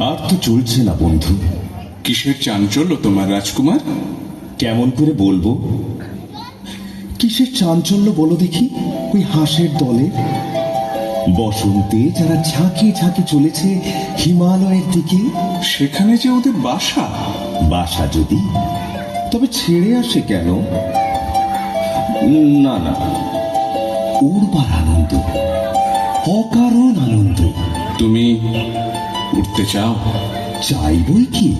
আর তো চলছে না বন্ধু। কিসের চাঞ্চল্য তোমার রাজকুমার? কেমন করে বলবো? কিসের চাঞ্চল্য বলো দেখি? ওই হাঁসের দলে বসন্তে যারা ঝাঁকে ঝাঁকে চলেছে হিমালয়ের দিকে। সেখানে যে ওদের বাসা। বাসা যদি, তবে ছেড়ে আসে কেন? না না, উড়বার আনন্দ, অকারণ আনন্দ। তুমি উঠতে চাও? চাই বই কি,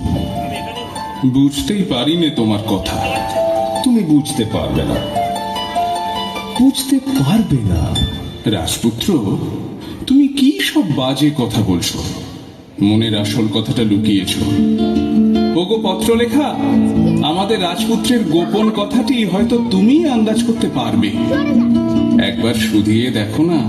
বুঝতেই পারিনে তোমার কথা। তুমি বুঝতে পারবে না, বুঝতে পারবে না। রাজপুত্র, তুমি কি সব বাজে কথা বলছো? মনের আসল কথাটা লুকিয়েছ। ওগো পত্র লেখা, আমাদের রাজপুত্রের গোপন কথাটি হয়তো তুমি আন্দাজ করতে পারবে। একবার শুধিয়ে দেখো না।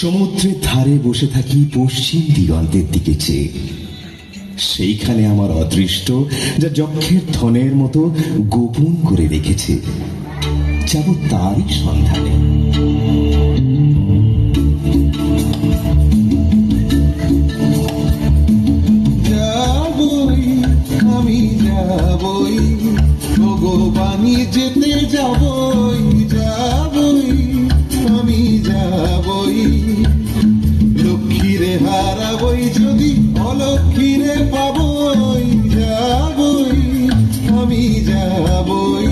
সমুদ্রের ধারে বসে থাকি পশ্চিম দিগন্তের দিকে চেয়ে। সেইখানে আমার অদৃষ্ট যা যক্ষের ধনের মতো গোপন করে রেখেছে, যাব তারই সন্ধানে। যাবই আমি, যাবই ভগবানী যেতে যাবই, যাবই আমি, যাবই লক্ষ্মীরে হারাবই যদি অলক্ষ্মীরে পাবই, যাবই আমি, যাবই।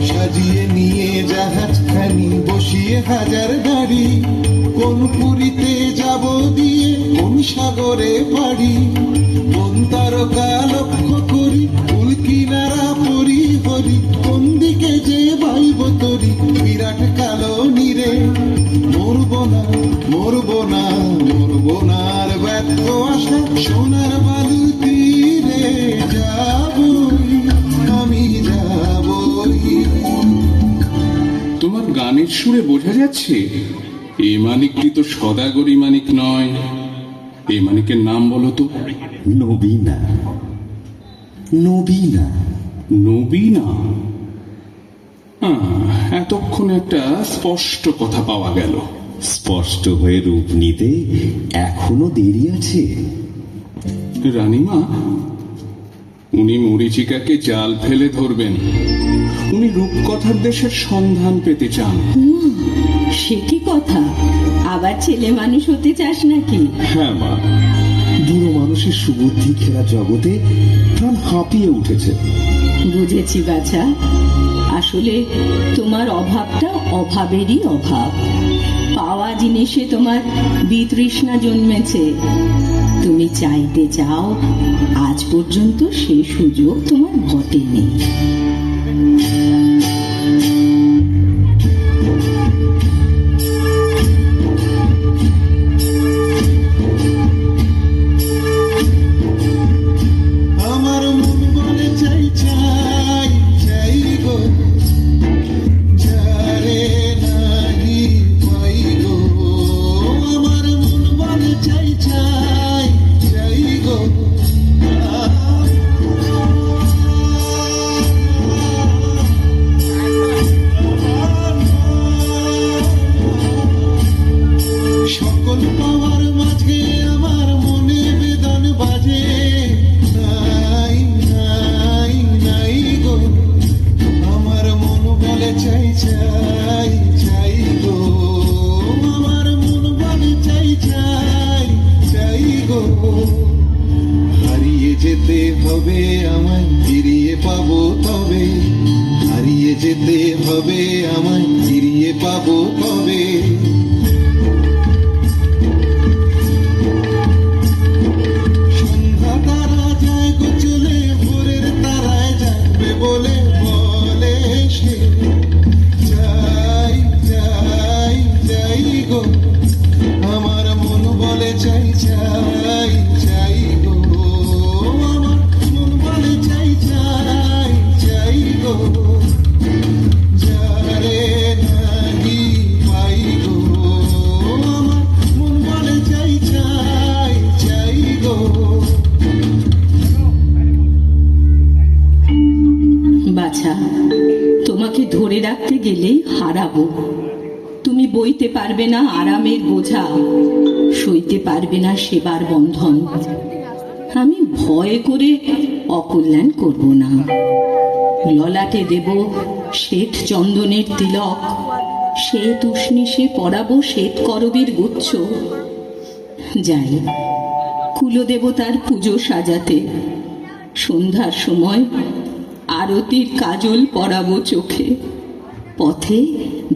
সাজিয়ে নিয়ে জাহাজখানি, বসিয়ে হাজার গাড়ি, কোন পুরীতে যাব দিয়ে, কোন সাগরে পাড়ি, কোন তারকা লক্ষ্য করি, ফুল কিনারা পরি হরি, কোন দিকে যে বাইব তরি, বিরাট কালো নীরে। মরবো না, মরবো না, মরবো না আর ব্যর্থ আশা, সোনার বালু তীরে যাবই আমি, যাবই। তোমার গানের সুরে বোঝা যাচ্ছে এ মানিকটি তো সদাগরি মানিক নয়। এ মানিকের নাম বলো তো? নবীনা। নবীনা। নবীনা? এতক্ষণ একটা স্পষ্ট কথা পাওয়া গেল। স্পষ্ট হয়ে রূপ নিতে এখনো দেরি আছে। রানীমা, উনি মরীচিকাকে জাল ফেলে ধরবেন। উনি রূপকথার দেশের সন্ধান পেতে চান। সে কি কথা? আবার ছেলে মানুষ হতে চাস নাকি? হ্যাঁ মা, বুড়ো মানুষের সুবুদ্ধি খেলা জগতে প্রাণ হাঁপিয়ে উঠেছে। বুঝেছি বাছা, আসলে তোমার অভাবটা অভাবেরই অভাব। পাওয়া জিনিসে তোমার বিতৃষ্ণা জন্মেছে। তুমি চাইতে চাও, আজ পর্যন্ত সে সুযোগ তোমার ঘটেনি। আমার মন বলে চাই চাই চাই গো, যারে নাহি পাই গো। আমার মন বলে চাই চাই চাই গো। সকল পাওয়ার মাঝে আমার মনে বেদন বাজে, নাই নাই নাই গো। আমার মন বলে চাই চাই চাই গো। আমার মন বলে চাই চাই চাই গো। হারিয়ে যেতে হবে আমায়, ফিরিয়ে পাবো তবে। হারিয়ে যেতে হবে আমায়, ফিরিয়ে পাবো তবে। সন্ধ্যা তারা যায় গো চলে, ভোরের তারায় যাবে বলে বলে সে। চাই চাই চাই গো। আমার মন বলে চাই চাই চাই গো। আমার মন বলে চাই চাই চাই গো। যারে নাহি পাই গো। আমার মন বলে চাই চাই চাই গো। বাছা, তোমাকে ধরে রাখতে গেলেই হারাবো। তুমি বইতে পারবে না আরামের বোঝা, সইতে পারবে না সেবার বন্ধন। আমি ভয় করে অকল্যাণ করব না। ললাটে দেব শ্বেত চন্দনের তিলক, শ্বেত উষ্ণিসে পরাবো শ্বেত করবীর গুচ্ছ। যাই কুলদেবতার পুজো সাজাতে, সন্ধ্যার সময় আরতির কাজল পরাবো চোখে। পথে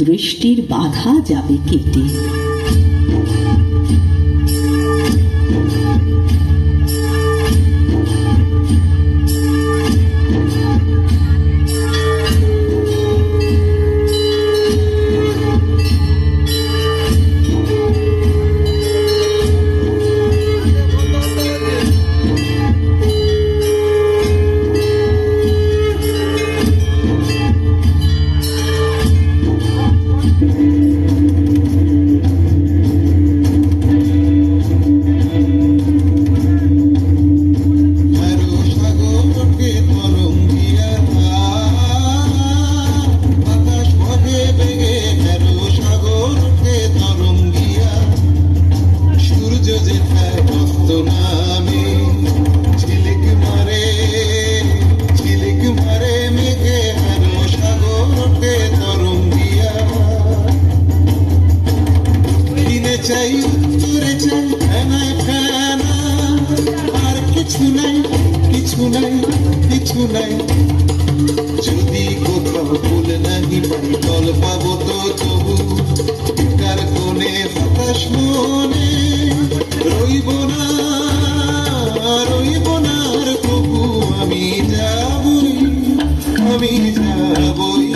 দৃষ্টির বাধা যাবে কেটে। চাই তোরে চাই ফেনায় ফেনা, আর কিছু নাই কিছু নাই কিছু নাই। যদি কোথাও ফুল নাহি পাই ফল পাবো তো তবু, কার কোণে হতাশ মনে রইব না রইব না আর কবু। আমি যাবই আমি যাবই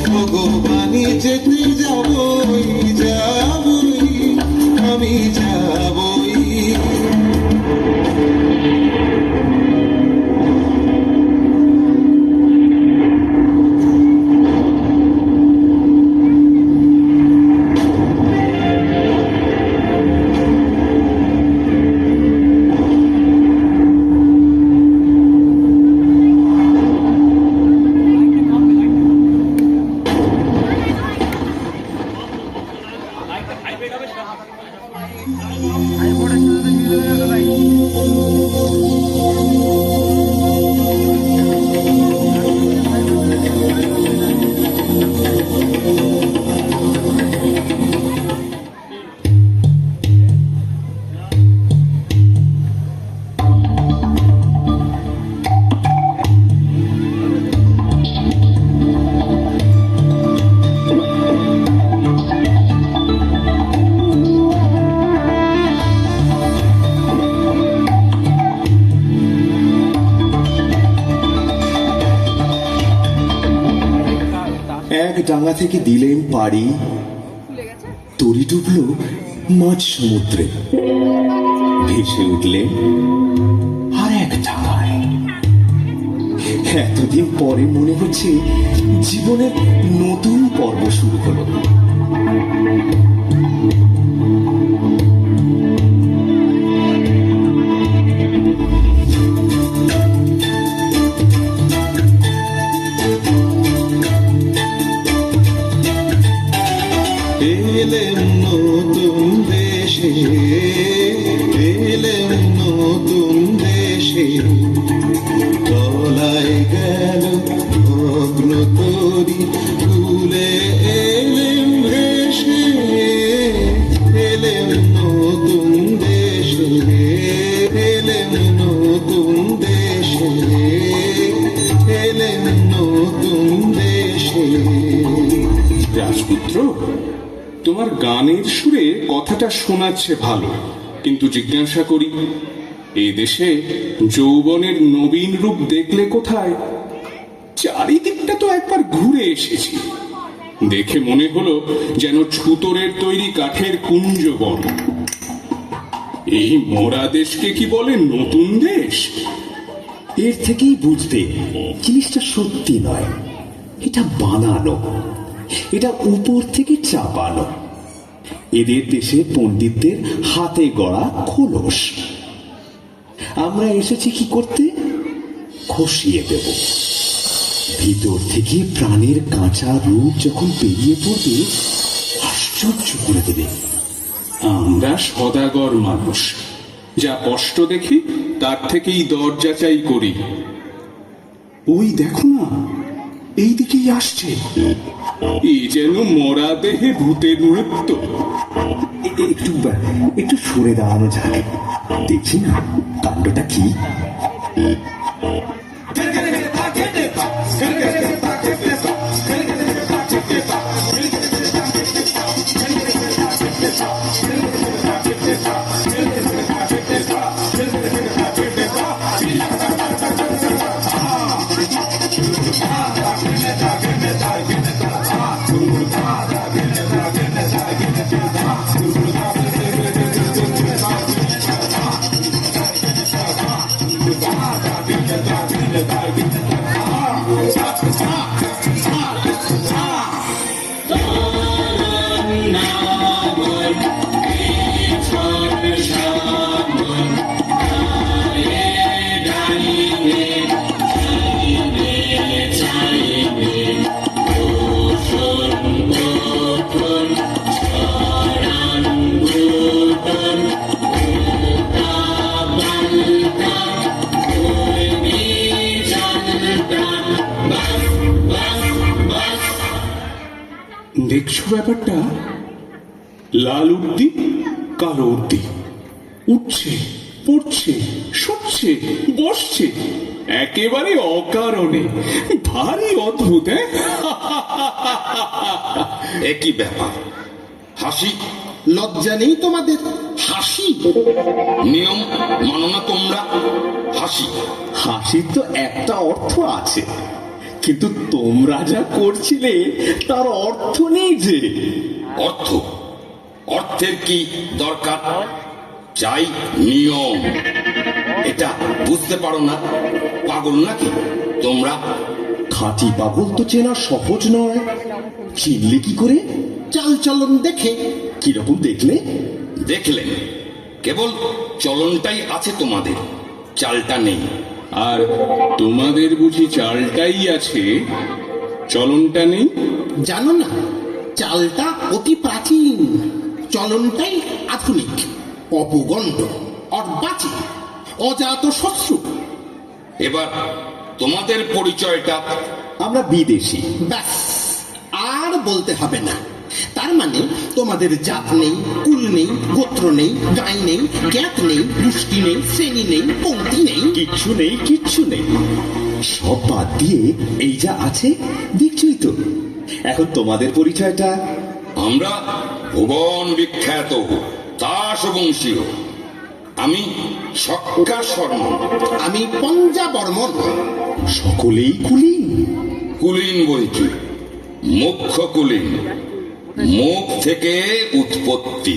ভগবানই যেতে যাবই যাবই আমি যাবই। এক ডাঙা থেকে দিলেন পাড়ি, তরি ডুবল মাঝ সমুদ্রে। ভেসে উঠলেন আর এক ডাঙায়। এতদিন পরে মনে হচ্ছে জীবনের নতুন পর্ব শুরু হলো। এলেম নতুন দেশে, এলেম নতুন দেশে, তলায় গেল ভগ্ন তরি, তুলে এলেম ভেসে। এলেম নতুন দেশে, এলেম নতুন দেশে, এলেম নতুন দেশে। রাজপুত্র, তোমার গানের সুরে কথাটা শোনাচ্ছে ভালো, কিন্তু জিজ্ঞাসা করি, এই দেশে যৌবনের নবীন রূপ দেখলে কোথায়? চারিদিকটা তো একবার ঘুরে এসেছি, দেখে মনে হলো যেন ছুতোরের তৈরি কাঠের কুঞ্জবন। এই মরা দেশকে কি বলে নতুন দেশ? এর থেকেই বুঝতে জিনিসটা সত্যি নয়, এটা বানানো, এটা উপর থেকে চাপানো। এদের দেশে পণ্ডিতদের হাতে গড়া খোলস। আমরা এসেছি কি করতে? খসিয়ে দেব। ভিতর থেকে প্রাণের কাঁচা রূপ যখন পেরিয়ে পড়বে, আশ্চর্য করে দেবে। আমরা সদাগর মানুষ, যা কষ্ট দেখি তার থেকেই দর যাচাই করি। ওই দেখো না, এই দিকেই আসছে। এই যেন মরা দেহে ভূতের নৃত্য। একটু সরে দাঁড়ানো যাক, দেখছি না কাণ্ডটা কি। দেখছো ব্যাপারটা? লাল উর্দি, কালো উর্দি, উঠছে, পড়ছে, শুচ্ছে, বসছে, একেবারে অকারণে। ভারী অদ্ভুত। একই ব্যাপার। হাসি লজ্জা নেই তোমাদের? হাসি নিয়ম মানো না তোমরা? হাসি হাসির তো একটা অর্থ আছে, কিন্তু তোমরা যা করছিলে তার অর্থ নেই যে। অর্থ, অর্থের কি দরকার? চাই নিয়ম। এটা বুঝতে পারো না? পাগল নাকি তোমরা? খাঁটি পাগল তো চেনা সহজ নয়। চিনলে কি করে? চাল চলন দেখে। কিরকম দেখলে? দেখলেন, কেবল চলনটাই আছে তোমাদের, চালটা নেই। আর তোমাদের বুঝি চালটাই আছে, চলনটা নেই? জানো না, চালটা অতি প্রাচীন, চলনটাই আধুনিক, অপগণ্ড, অর্বাচীন, অজাত শত্রু। এবার তোমাদের পরিচয়টা? আমরা বিদেশি। ব্যাস, আর বলতে হবে না। তার মানে তোমাদের জাত নেই, কুল নেই, গোত্র নেই, গাই নেই, জ্ঞাত নেই, গোষ্ঠী নেই, শ্রেণী নেই, পংক্তি নেই, কিচ্ছু নেই, কিচ্ছু নেই। সব বাদ দিয়ে এই যা আছে দেখছই তো। এখন তোমাদের পরিচয়টা? আমরা ভুবন বিখ্যাত দাস বংশীয়। আমি সক্কা শর্মা। আমি পঞ্জা বর্মন। সকলেই কুলীন। কুলীন বই কি? মুখ্য কুলিন, মুখ থেকে উৎপত্তি।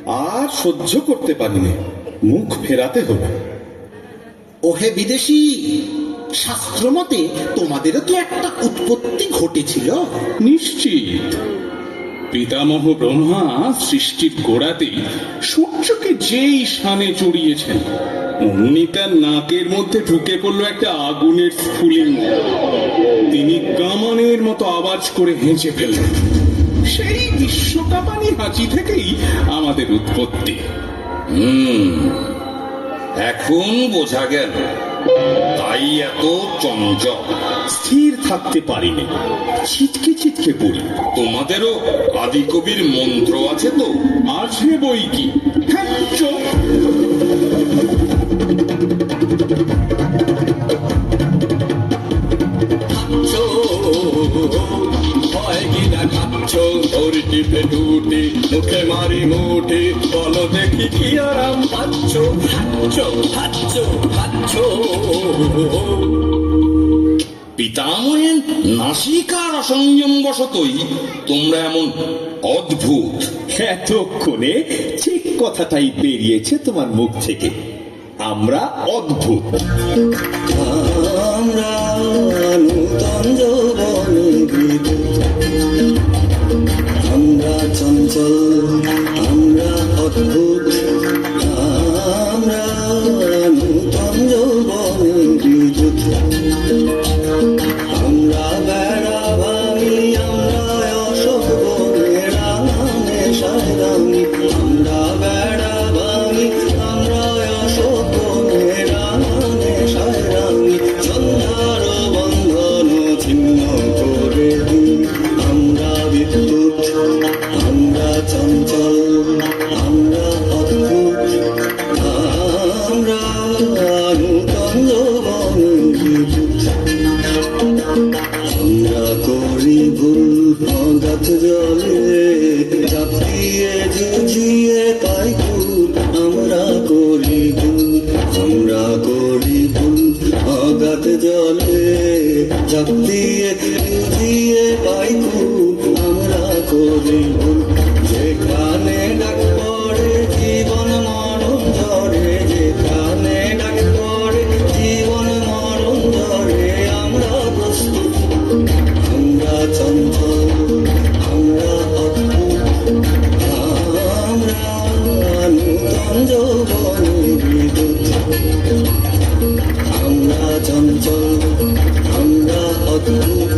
আর সহ্য করতে পারিনি, মুখ ফেরাতে হলো। ওহে বিদেশি, শাস্ত্র মতে তোমাদেরও তো একটা উৎপত্তি ঘটেছিল। নিশ্চিত। পিতামহ ব্রহ্মা সৃষ্টির গোড়াতেই সূর্যকে যেই শানে চড়িয়েছেন, অমনি তার নাকের মধ্যে ঢুকে পড়লো একটা আগুনের স্ফুলিঙ্গ। তিনি কামানের মতো আওয়াজ করে হেঁচে ফেললেন। সেই বিশ্বকাপানি হাঁচি থেকেই আমাদের উৎপত্তি। এখন বোঝা গেল তাই এত চঞ্চল। স্থির থাকতে পারিনি, ছিটকে ছিটকে পড়ি। তোমাদেরও আদিকবির মন্ত্র আছে তো? আছে বই কি। হ্যাঁ, চোখ। মুখে মারি মুঠি, বলো দেখি কি আরাম পাচ্ছ, হাচ্ছ হাচ্ছ হাচ্ছ। পিতামহের নাসিকার অসংযম বশতই তোমরা এমন অদ্ভুত। এতক্ষণে ঠিক কথাটাই বেরিয়েছে তোমার মুখ থেকে। আমরা অদ্ভুত। আমরা নূতন যৌবনে বিদ্যুৎ, আমরা চঞ্চল, আমরা অদ্ভুত, আমরা নূতন যৌবনে বিদ্যুৎ, আমরা বেড়া ভাঙি, আমরা অশোক বনে রাঙানে সায়রাঙি, আমরা বেড়া ভাঙি, আমরা অশোক বনে রাঙানে সায়রাঙি, সন্ধ্যার বন্ধন ছিন্ন করে দিই, আমরা বিদ্যুৎ, আমরা চঞ্চল, আমরা অদ্ভুত, আমরা নূতন যৌবনে বিদ্যুৎ, আমরা করি ভুল অগাধ জলে, চাপ দিয়ে ঝিঝিয়ে পাই কুল, আমরা করি ভুল, আমরা করি ভুল অগাধ জলে, চাপ দিয়ে ঝিঝিয়ে পাই কুল, আমরা করি ভুল। যেখানে ডাক পড়ে জীবন মরণ ঝরে, যেখানে ডাক পড়ে জীবন মরণ ঝরে, আমরা প্রস্তুত, আমরা চঞ্চল, আমরা অদ্ভুত, আমরা নূতন যৌবনে বিদ্যুৎ, আমরা চঞ্চল, আমরা অদ্ভুত,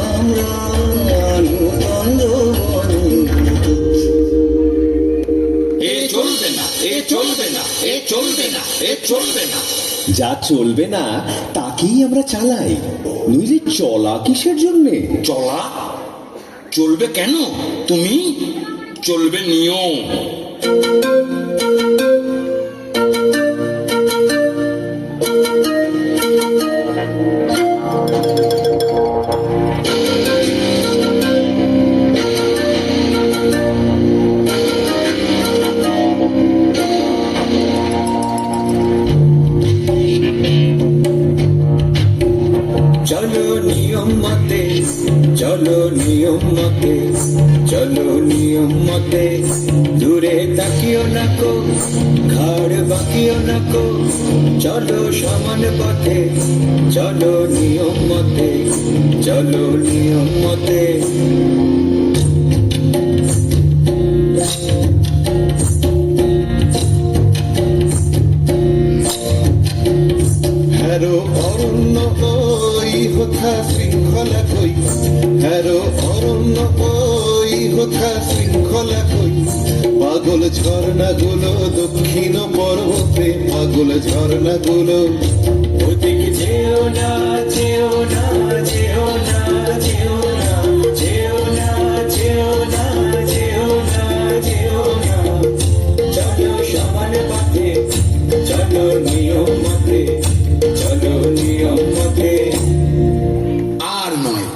আমরা নূতন যৌবনে বিদ্যুৎ। এ চলবে না, এ চলবে না, এ চলবে না, এ চলবে না। যা চলবে না তাকেই আমরা চালাই, নইলে চলা কিসের জন্যে? চলা চলবে কেন? তুমি চলবে নিয়ম। চলো নিয়ম মতে, চলো নিয়ম মতে, চলো নিয়ম মতে, দূরে তাকিও না কো, ঘাড় বাঁকিও না কো, চলো সমান পথে, চলো নিয়ম মতে, চলো নিয়ম মতে। ঝর্ণাগুলো দক্ষিণ পর্বতে পাগল ঝর্ণাগুলো ওদিকে যেও না যেও না যেও না যেও না যেও না যেও না যেও না যেও না চলো সমান পথে চলো নিয়ম মতে চলো নিয়ম মতে। আর নয়,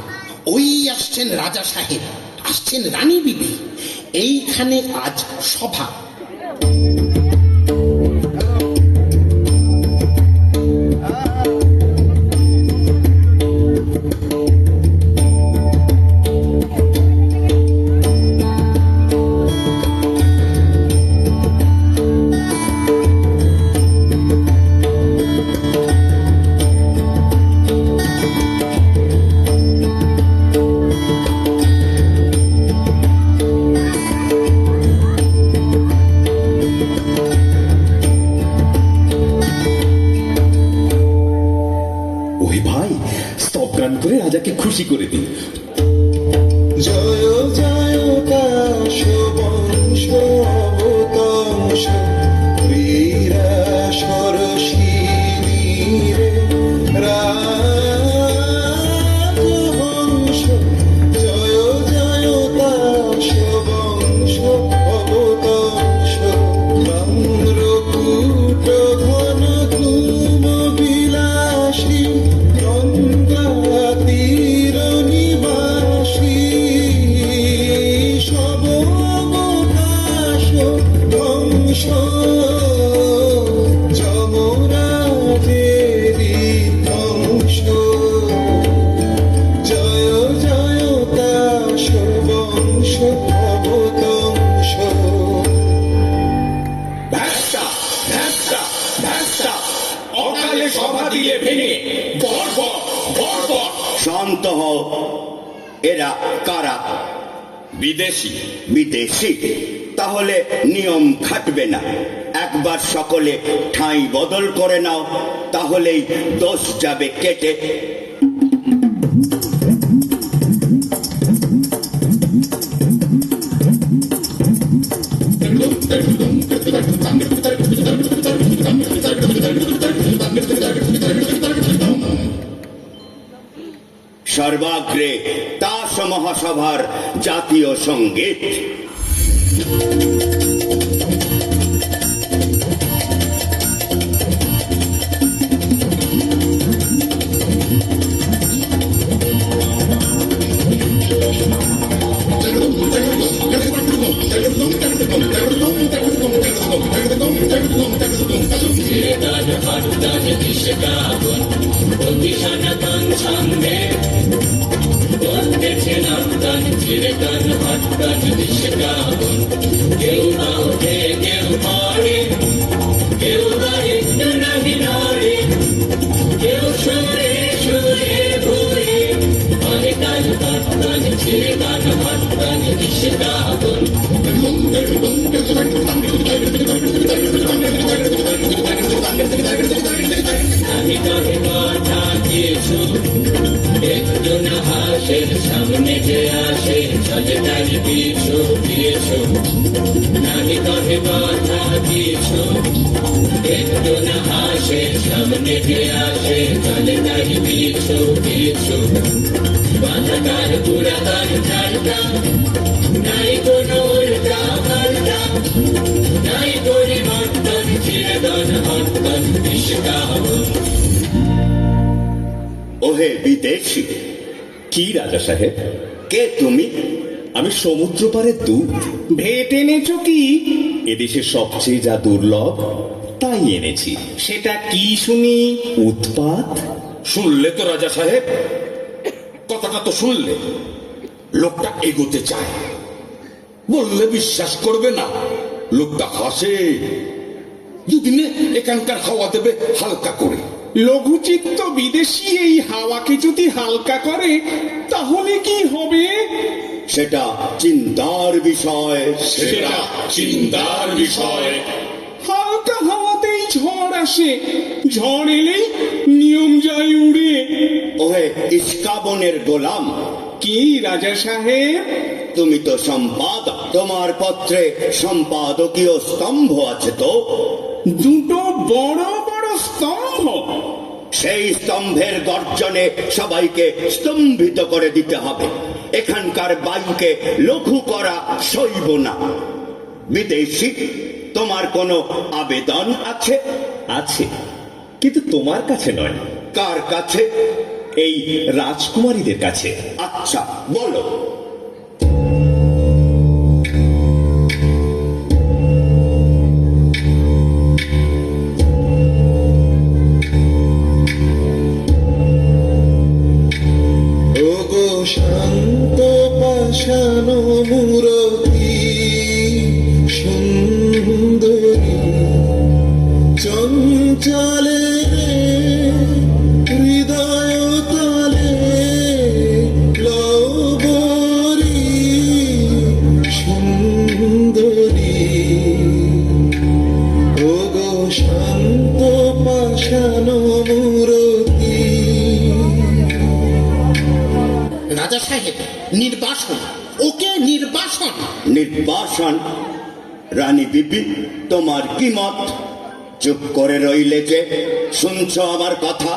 ওই আসছেন রাজা সাহেব, আসছেন রানী বিবি, এইখানে আজ সভা। ওই ভাই, স্তবগান করে রাজাকে খুশি করে দিন। জয় জয় কাশ বংশ অবতংশ বীরা সরসিনী রে রাজহংস। জয় জয় কাশ বংশ অবতংশ তাম্রকূট ঘন ধূম বিলাসী গঙ্গা তীর নিবাসী সবকাশ ধ্বংস যমরাজেরি ধ্বংস। জয় জয় কাশ বংশ অবতংশ। ভ্যাসা ভ্যাসা ভ্যাসা অকালে সভা দিলে ভেঙে বর্বর বর্বর। শান্ত হও। এরা কারা? বিদেশি। বিদেশি? তাহলে নিয়ম খাটবে না। একবার সকলে ঠাঁই বদল করে নাও, তাহলেই দোষ যাবে কেটে। সর্বাগ্রে তাস মহাসভার জাতীয় সঙ্গীত। সামনে যে আসে চলে তার পিছু পিছু নাহি কহে কথা কিছু একটু না হাসে সামনে যে আসে চলে তার পিছু পিছু বাঁধাকার পুরাতন ঝাড়কা নাই কোনো উল্টা পাল্টা নাই পরিবর্তন চিরদন হর্তন বিশ্বকাবন। ওহে বিদেশি! কি রাজা সাহেব? কে তুমি? আমি সমুদ্র পারে দূত। ভেট এনেছো কি? এদেশে সবচেয়ে যা দুর্লভ তাই এনেছি। সেটা কি শুনি? উৎপাত। শুনলে তো রাজা সাহেব, কথাটা তো শুনলে। লোকটা এগোতে চায়, বললে বিশ্বাস করবে না। লোকটা হাসে, দুদিনে এখানকার হাওয়া দেবে হালকা করে। লঘুচিত্ত বিদেশি এই হাওয়াকে যদি হালকা করে তাহলে কি হবে? সেটা চিন্তার বিষয়। সেটা চিন্তার বিষয়। হালকা হাওয়াতেই ঝড় আসে, ঝড় এলেই নিয়ম যায় উড়ে। ওহে ইস্কাবনের গোলাম! কি রাজা সাহেব? তুমি তো সম্পাদক, তোমার পত্রে সম্পাদকীয় স্তম্ভ আছে তো? দুটো বড় বড় স্তম্ভ। সেই স্তম্ভের গর্জনে সবাইকে স্তম্ভিত করে দিতে হবে। এখানকার বায়ুকে লঘু করা সইব না। বিদেশি, তোমার কোনো আবেদন আছে? আছে, কিন্তু তোমার কাছে নয়, কার কাছে? এই রাজকুমারীদের কাছে। আচ্ছা, বলো। ওগো শান্ত পাষাণ মূরতি সুন্দরী, চঞ্চলে হৃদয় তালে লবরী সুন্দরী, ওগো শান্ত পাষাণ মূরতি। রাজা সাহেব, নির্বাসন, ওকে নির্বাসন। নির্বাসন? রানী বিবি, তোমার কি মত? চুপ করে রইলে যে? শুনছো আমার কথা?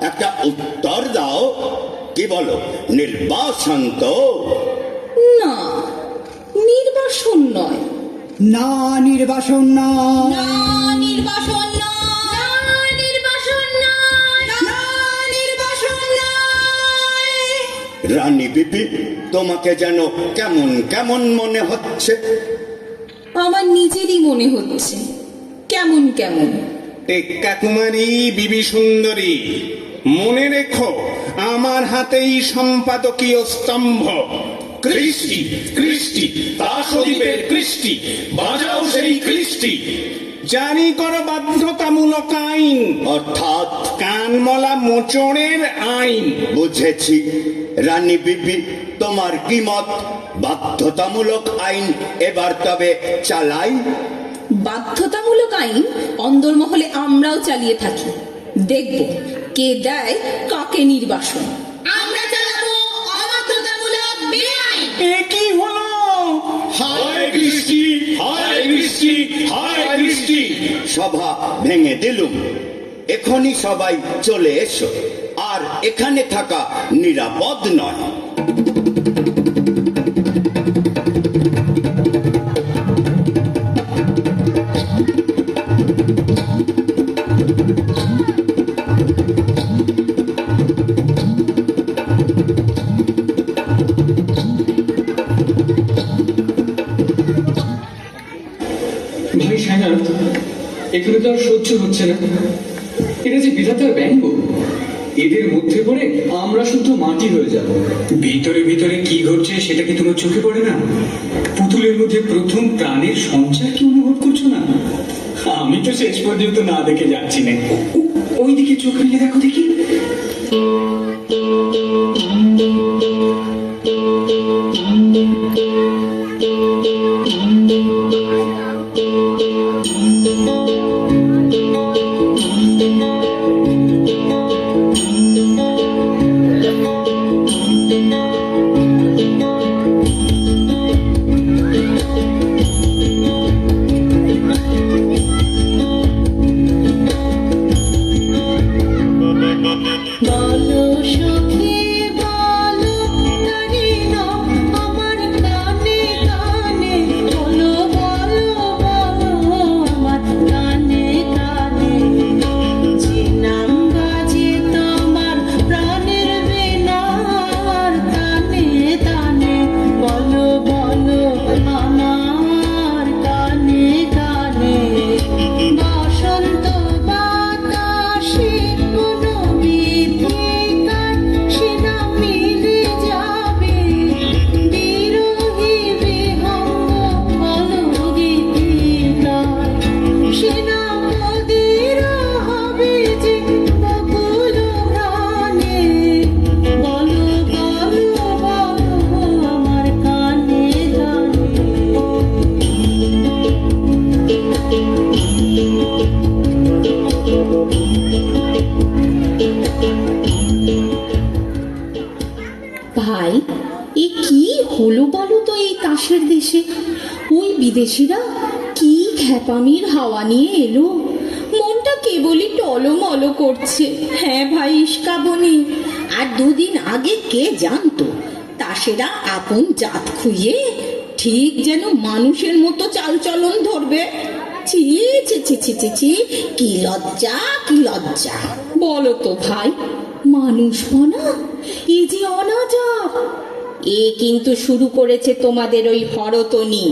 একটা উত্তর দাও। কি বলো? নির্বাসন তো? না, নির্বাসন নয়। না, নির্বাসন না, না, নির্বাসন নয়। না, নির্বাসন নয়। না, নির্বাসন নয়। রানী বিবি, তোমাকে যেন কেমন কেমন মনে হচ্ছে। আমার নিজেরই মনে হচ্ছে কেমন কেমন। টেক্কা কুমারী বিবি সুন্দরী, মনে রেখো আমার হাতেই সম্পাদকীয় স্তম্ভ। কৃষ্টি কৃষ্টি দাসদ্বীপের কৃষ্টি, বাজাও সেই কৃষ্টি। জারি করো বাধ্যতামূলক আইন, অর্থাৎ? কানমলা মোচড়ের আইন। বুঝেছি। রানী বিবি, তোমার কি মত? বাধ্যতামূলক আইন এবার তবে চালাই? বাধ্যতামূলক আইন অন্দরমহলে আমরাও চালিয়ে থাকি। দেখব কে দেয় কাকে নির্বাসন। আমরা চালাবো অবাধ্যতামূলক বেআইন। এ কি হলো? হায় কৃষ্টি, হায় কৃষ্টি, হায় কৃষ্টি। সভা ভেঙে দিলুম। এখনই সবাই চলে এসো। আর এখানে থাকা নিরাপদ নয়। ভাই সায়নাথ, এখানে তো আর সহ্য হচ্ছে না। এটা যে বিধাতার ব্যঙ্গ। এদের মধ্যে পড়ে আমরা শুধু মাটি হয়ে যাব। ভিতরে ভিতরে কি ঘটছে সেটা কি তোমার চোখে পড়ে না? পুতুলের মধ্যে প্রথম প্রাণের সঞ্চার কি অনুভব করছো না? আমি তো শেষ পর্যন্ত না দেখে যাচ্ছি না। ওইদিকে চোখ মিলে দেখো দেখি। বলো করছে। ওই বিদেশিরা কি খ্যাপামির হাওয়া নিয়ে এলো, মনটা কেবলই টলমল করছে। হ্যাঁ ভাই ইস্কাবনি, আর দুদিন আগে কে জানতো তাসেরা আপন জাত খুইয়ে ঠিক যেন মানুষের মতো চালচলন ধরবে। ছি ছি ছি ছি ছি ছি, কি লজ্জা কি লজ্জা। বলো তো ভাই, মানুষপনা এ যে অনাচার। এ কিন্তু শুরু করেছে তোমাদের ওই হরতনি।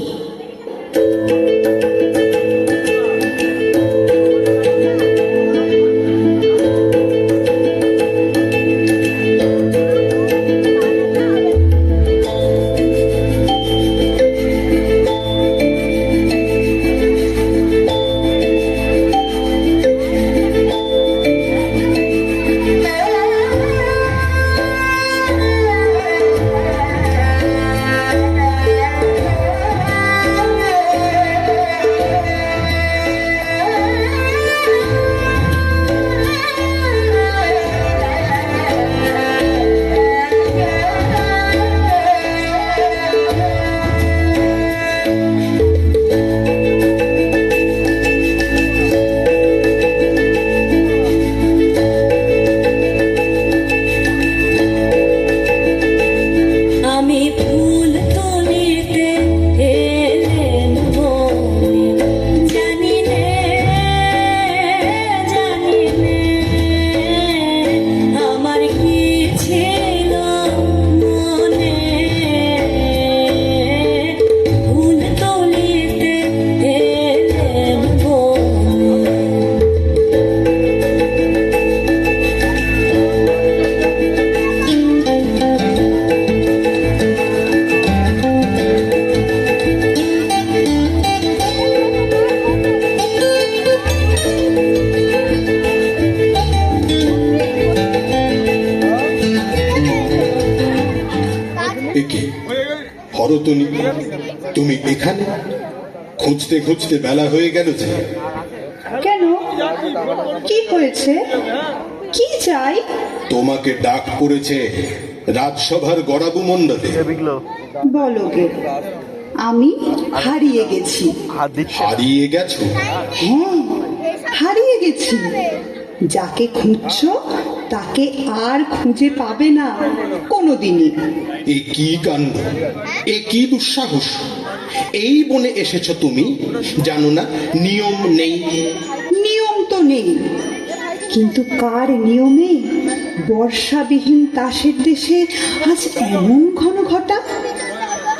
হরতনি, তুমি এখানে? খুঁজতে খুঁজতে বেলা হয়ে গেল যে। কেন, কি হয়েছে, কি চাই? তোমাকে ডাক পড়েছে রাজসভার গড়াবু মণ্ডলে। বলো গে, আমি হারিয়ে গেছি। হারিয়ে গেছো? হ্যাঁ, হারিয়ে গেছি। যাকে খুঁজছো তাকে আর খুঁজে পাবে না কোনোদিনই। এ কি কাণ্ড, এ কি দুঃসাহস! এই বনে এসেছো তুমি, জানো না নিয়ম নেই? নিয়ম তো নেই, কিন্তু কার নিয়মে বর্ষাবিহীন তাসের দেশে আজ এমন ঘন ঘটা?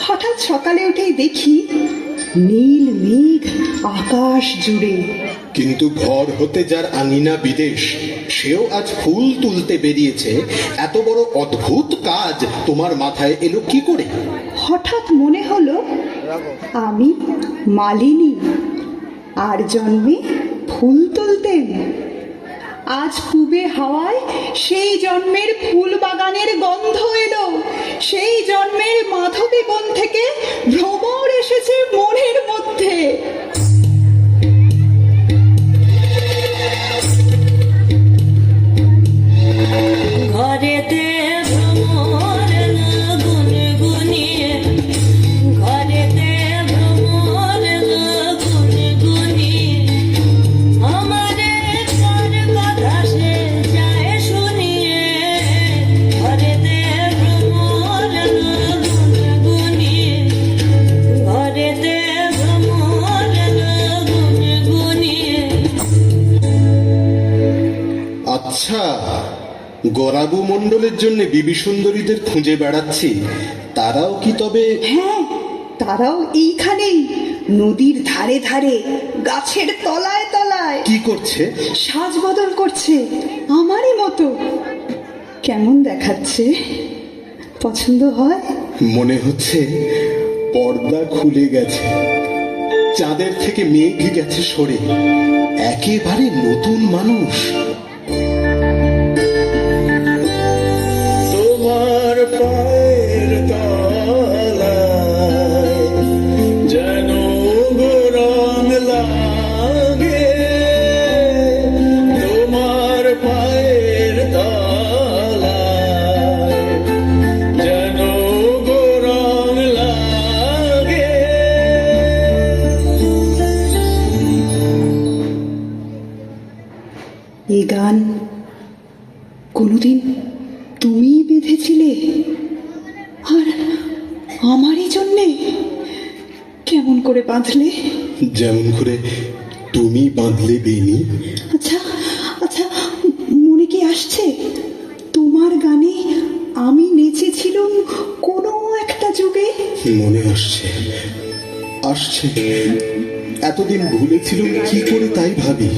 হঠাৎ সকালে উঠেই দেখি নীল মেঘ আকাশ জুড়ে। কিন্তু ঘর হতে যার আঙিনা বিদেশ, সেও আজ ফুল তুলতে বেরিয়েছে। এত বড় অদ্ভুত কাজ তোমার মাথায় এলো কি করে? হঠাৎ মনে হলো আমি মালিনী, আর জন্মে ফুল তুলতেন। আজ পূবে হাওয়ায় সেই জন্মের ফুল বাগানের গন্ধ এলো। সেই জন্মের মাধবী বন থেকে ভ্রমর এসেছে মনের মধ্যে। ঘরেতে ভ্রমর গুনগুনিয়ে, ঘরেতে ভ্রমর গুনগুনিয়ে, আমারে কার কথা সে যায় শুনিয়ে। ঘরেতে ভ্রমর গুনগুনিয়ে, ঘরেতে ভ্রমর গুনগুনিয়ে। আচ্ছা, গরাবু মণ্ডলের জন্য বিবি সুন্দরীদের খুঁজে বেড়াচ্ছি, তারাও কি তবে? হ্যাঁ, তারাও এইখানেই, নদীর ধারে ধারে, গাছের তলায় তলায়। কি করছে? সাজ বদল করছে আমারই মতো। কেমন দেখাচ্ছে? পছন্দ হয়? মনে হচ্ছে পর্দা খুলে গেছে, চাঁদের থেকে মেঘ গেছে সরে, একেবারে নতুন মানুষ। তোমার পায়ের তলায় যেন গরম লাগে, তোমার পায়ের তলায় যেন গরম লাগে। এ গান কোনোদিন তুমি বেঁধেছিলে, আর আমারই জন্যে? কেমন করে বাঁধলে? যেমন করে তুমি বাঁধলে বেনি। আচ্ছা আচ্ছা, মনে কি আসছে তোমার গানে আমি নেচেছিলাম কোনো একটা যুগে? মনে আসছে, আসছে। এতদিন ভুলেছিলাম কি করে তাই ভাবি।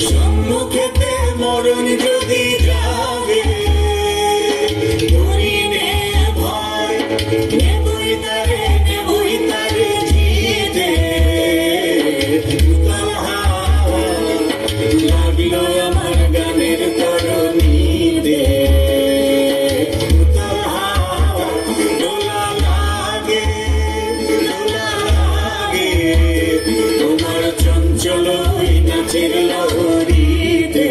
সম্মুখেতে মরণ যদি যাবে, করিনে ভয়, নেবই তারে জিতে। লাগলো আমার গানের তরণীতে, দোলা লাগে তোমার চঞ্চল নাচের লহরীতে।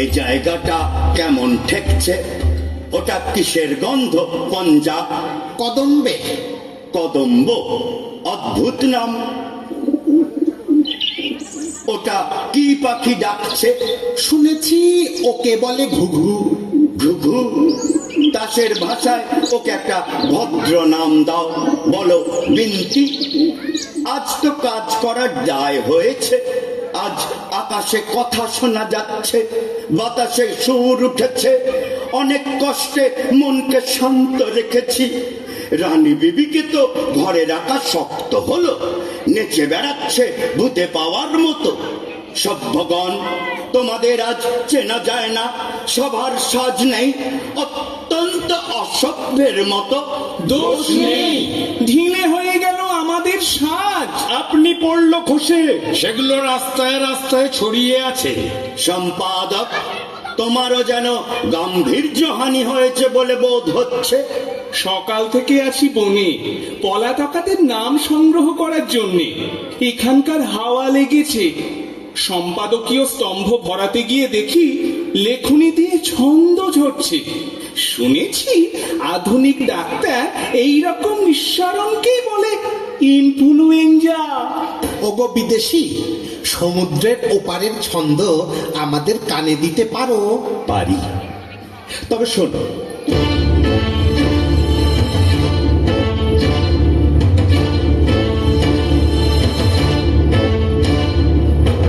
এই জায়গাটা কেমন ঠেকছে? ওটা কিসের গন্ধ পঞ্জা? কদম্বে। কদম্ব, অদ্ভুত নাম। ওটা কি পাখি ডাকছে? শুনেছি ওকে বলে ঘুঘু। ঘুঘু? দাসের ভাষায় ওকে একটা ভদ্র নাম দাও, বলো বিন্তি। আজ তো কাজ করার দায় হয়েছে। আজ আকাশে কথা শোনা যাচ্ছে, বাতাসে সুর উঠেছে। অনেক কষ্টে মনকে শান্ত রেখেছি। রানী বিবিকে তো ঘরে রাখা শক্ত হলো, নেচে বেড়াচ্ছে ভূতে পাওয়ার মতো। সভ্যগণ, তোমাদের আজ চেনা যায় না, সবার সাজ নেই, অত্যন্ত অসভ্যের মতো। দোষ নেই, ঢিলে হয়ে গেল আমাদের সাজ। আপনি পড়লো খসে, সেগুলো রাস্তায় রাস্তায় ছড়িয়ে আছে। সম্পাদক, তোমারও যেন গাম্ভীর্যহানি হয়েছে বলে বোধ হচ্ছে। সকাল থেকে আছি বনে, পলাতকাদের নাম সংগ্রহ করার জন্যে। এখানকার হাওয়া লেগেছে। সম্পাদকীয় স্তম্ভ ভরাতে গিয়ে দেখি লেখনী দিয়ে ছন্দ ঝরছে। শুনেছি আধুনিক ডাক্তার এই রকম নিঃসরণকে বলে ইনফ্লুয়েঞ্জা। ওগো বিদেশি, সমুদ্রের ওপারের ছন্দ আমাদের কানে দিতে পারো? পারি, তবে শোনো।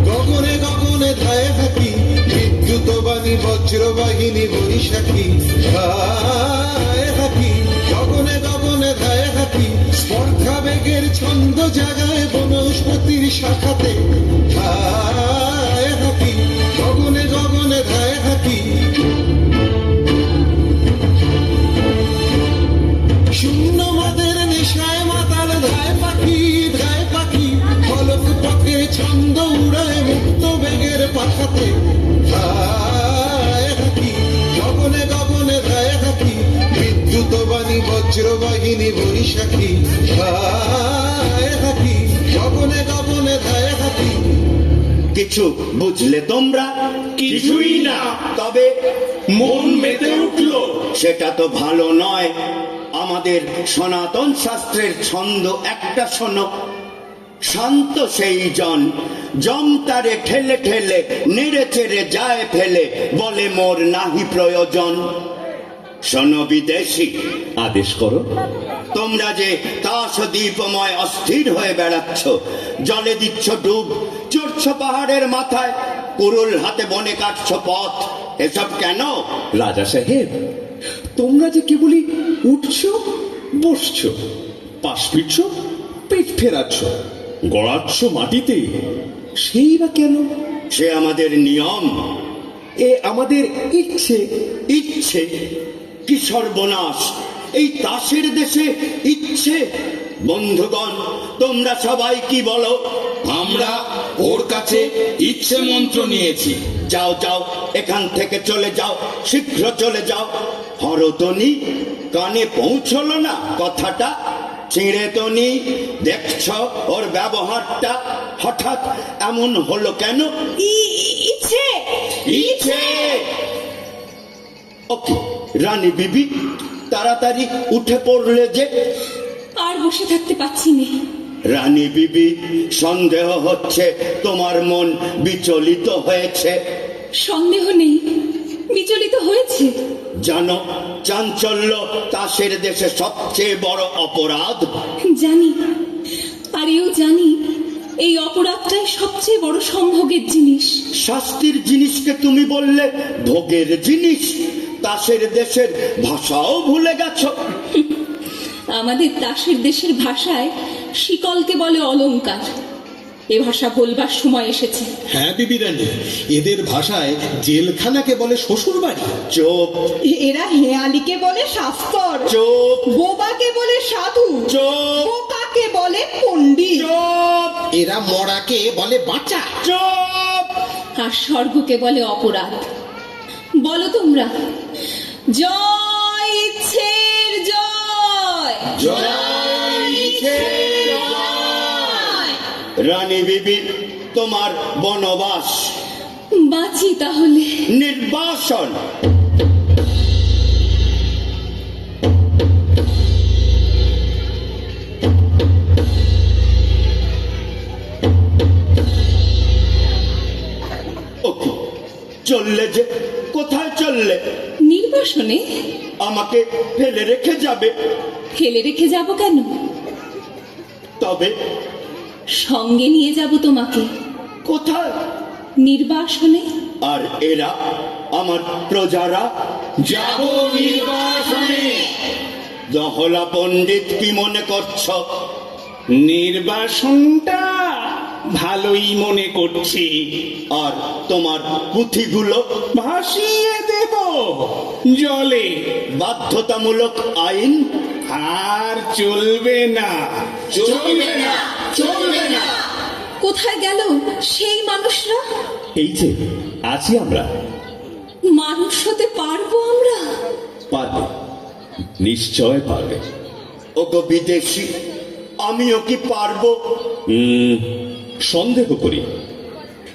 গগনে গগনে ধায় হাতি, বিদ্যুৎ বাণী বজ্রবাহিনী বৈশাখী। ধায় হাতি, গগনে গগনে ধায় হাতি, স্পর্ধা বেগের ছন্দ জাগায় বনস্পতির শাখাতে। ধায় হাতি, গগনে গগনে ধায় হাতি। শূন্য মাদের নেশায় মাতাল ধায় পাখি, ধায় পাখি, ফলক পথে ছন্দ উড়ায় মুক্ত বেগের পাখাতে। ধায় হাতি, গগনে গগনে ধায় হাতি, বিদ্যুৎ বাণী বজ্রবাহিনী বৈশাখী। ধায় হাতি, গগনে গগনে ধায় হাতি। কিছু বুঝলে তোমরা? কিছুই না। তবে মন মেতে উঠলো। সেটা তো ভালো নয়। আমাদের সনাতন শাস্ত্রের ছন্দ একটা শোনো। শান্ত সেই জন জম তারে ঠেলে ঠেলে নেড়ে চেড়ে যায় ফেলে, বলে মোর নাহি প্রয়োজন। শোনো বিদেশি, আদেশ করো। তোমরা যে তাস দ্বীপময় অস্থির হয়ে বেড়াচ্ছ, জলে দিচ্ছ ডুব, চড়ছ পাহাড়ের মাথায়, কুরুল হাতে বনে কাটছ পথ, এসব কেন? রাজা সাহেব, তোমরা যে কেবলই উঠছো, বসছো, পাশ ফিরছ, পেট ফেরাচ্ছ, গড়াচ্ছ মাটিতে, সেই বা কেন? সে আমাদের নিয়ম। এ আমাদের ইচ্ছে। ইচ্ছে? কি সর্বনাশ! এই তাসের দেশে ইচ্ছে! বন্ধুগণ, তোমরা সবাই কি বলো? আমরা ওর কাছে ইচ্ছে মন্ত্র নিয়েছি। যাও যাও, এখান থেকে চলে যাও, শীঘ্র চলে যাও। হরতনি, কানে পৌঁছলো না কথাটা? ছিঁড়ে তনি, দেখছ ওর ব্যবহারটা হঠাৎ এমন হলো কেন? ইচ্ছে ইচ্ছে! ওকে রানী বিবি, তাড়াতাড়ি উঠে পড়লে যে। আর বসে থাকতে পাচ্ছি না। রানী বিবি, সন্দেহ হচ্ছে তোমার মন বিচলিত হয়েছে। সন্দেহ নেই, বিচলিত হয়েছে। জানো, চাঞ্চল্য তাসের দেশে সবচেয়ে বড় অপরাধ। জানি, আর এও জানি এই অপরাধটাই সবচেয়ে বড় সম্ভোগের জিনিস। শাস্তির জিনিসকে তুমি বললে ভোগের জিনিস। তাসের দেশের ভাষাও ভুলে গেছো। আমাদের তাসের দেশের ভাষায় শিকলকে বলে অলংকার। এ ভাষা বলবার সময় এসেছে। হ্যাঁ বিবি রানী, এদের ভাষায় জেলখানাকে বলে শ্বশুর বাড়ি। চোপ এরা হেয়ালিকে বলে শাস্তর, চোপ বোবাকে বলে সাধু, চোপ বোকাকে বলে পণ্ডিত, চোপ এরা মরাকে বলে বাঁচা। চোপ। আর স্বর্গকে বলে অপরাধ। বলো তোমরা, জয় ইচ্ছের জয়। জয় ইচ্ছের জয়। রানী বিবি, তোমার বনবাস বাঁচি তাহলে। নির্বাসন। ওকে, চললে যে? কোথায় চললে? নির্বাসনে? আমাকে ফেলে রেখে যাবে? ফেলে রেখে যাব কেন? তবে সঙ্গে নিয়ে যাব তোমাকে। কোথায়? নির্বাসনে। আর এরা, আমার প্রজারা? যাব নির্বাসনে। দহলা পণ্ডিত, কি মনে করছ? নির্বাসনটা ভালোই মনে করছি। আর তোমার পুঁথিগুলো? ভাসিয়ে দেব জলে। বাধ্যতামূলক আইন? আর চলবে না। চলবে না, চলবে না। কোথায় গেল সেই মানুষরা? এই যে আছি আমরা। মানুষ হতে পারবো আমরা? পারবে, নিশ্চয় পারবে। ওগো বিদেশি, আমিও কি পারবো? সন্দেহ করি,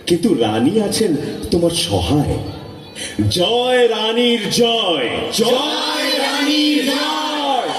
কিন্তু রানী আছেন তোমার সহায়। জয় রানীর জয়। জয় রানীর জয়।